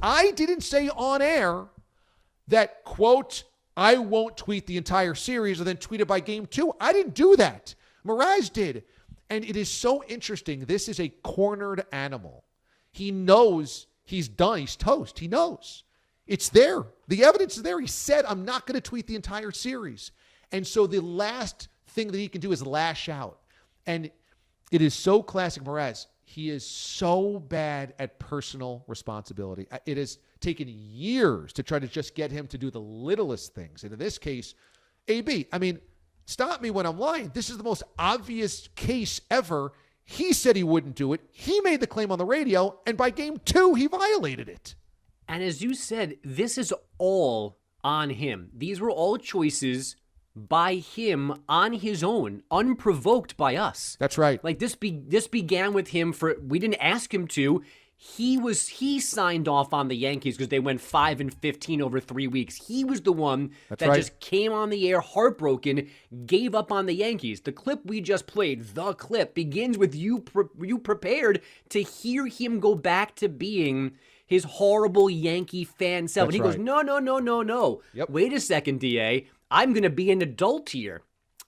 I didn't say on air that, quote, I won't tweet the entire series and then tweet it by game 2. I didn't do that. Mraz did. And it is so interesting. This is a cornered animal. He knows he's done. He's toast. He knows. It's there. The evidence is there. He said, I'm not going to tweet the entire series. And so the last thing that he can do is lash out. And it is so classic Mraz. He is so bad at personal responsibility. It has taken years to try to just get him to do the littlest things. And in this case, AB, I mean, stop me when I'm lying. This is the most obvious case ever. He said he wouldn't do it. He made the claim on the radio, and by game 2, he violated it. And as you said, this is all on him. These were all choices by him on his own, unprovoked by us. That's right. Like this began with him we didn't ask him to. He signed off on the Yankees because they went 5-15 over 3 weeks. He was the one that just came on the air heartbroken, gave up on the Yankees. The clip we just played, begins with you prepared to hear him go back to being his horrible Yankee fan self. And he goes, no. Yep. Wait a second, DA. I'm going to be an adult here.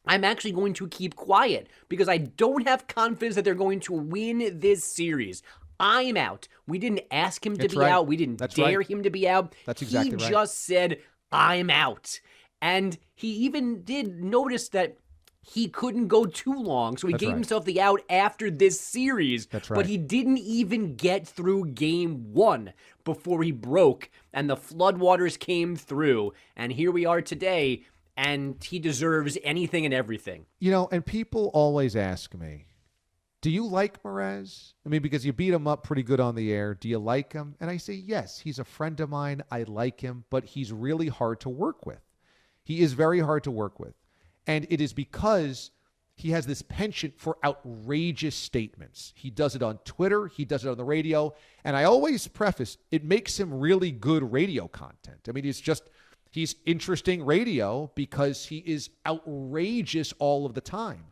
I'm actually going to keep quiet because I don't have confidence that they're going to win this series. I'm out. We didn't ask him to be out. We didn't dare him to be out. That's exactly right. He just said, I'm out. And he even did notice that he couldn't go too long, so he gave himself the out after this series. That's right. But he didn't even get through game 1 before he broke, and the floodwaters came through. And here we are today, and he deserves anything and everything. You know, and people always ask me, do you like Mraz? I mean, because you beat him up pretty good on the air. Do you like him? And I say, yes, he's a friend of mine. I like him, but he's really hard to work with. He is very hard to work with. And it is because he has this penchant for outrageous statements. He does it on Twitter. He does it on the radio. And I always preface, it makes him really good radio content. I mean, he's interesting radio because he is outrageous all of the time.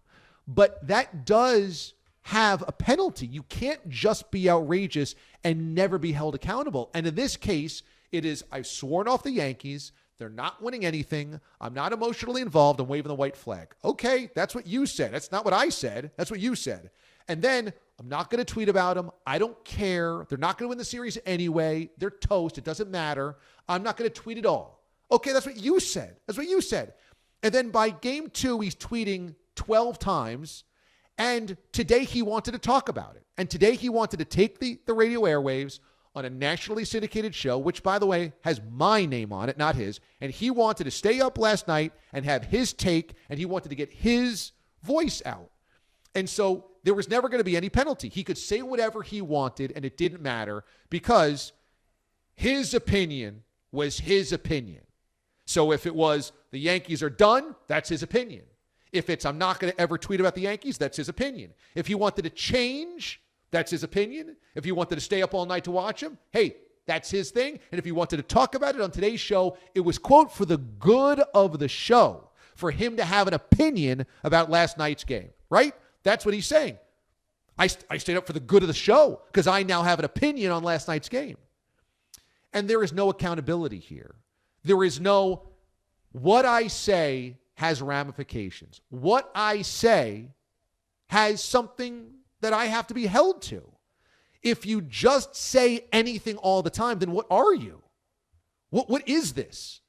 But that does have a penalty. You can't just be outrageous and never be held accountable. And in this case, it is, I've sworn off the Yankees. They're not winning anything. I'm not emotionally involved. I'm waving the white flag. Okay, that's what you said. That's not what I said. That's what you said. And then I'm not going to tweet about them. I don't care. They're not going to win the series anyway. They're toast. It doesn't matter. I'm not going to tweet at all. Okay, that's what you said. That's what you said. And then by game 2, he's tweeting 12 times. And today he wanted to talk about it. And today he wanted to take the radio airwaves on a nationally syndicated show, which, by the way, has my name on it, not his. And he wanted to stay up last night and have his take, and he wanted to get his voice out. And so there was never going to be any penalty. He could say whatever he wanted, and it didn't matter because his opinion was his opinion. So if it was the Yankees are done, that's his opinion. If it's I'm not going to ever tweet about the Yankees, that's his opinion. If he wanted to change, that's his opinion. If he wanted to stay up all night to watch him, hey, that's his thing. And if he wanted to talk about it on today's show, it was, quote, for the good of the show, for him to have an opinion about last night's game, right? That's what he's saying. I stayed up for the good of the show because I now have an opinion on last night's game. And there is no accountability here. There is no, what I say has ramifications. What I say has something that I have to be held to. If you just say anything all the time, then what are you? What is this?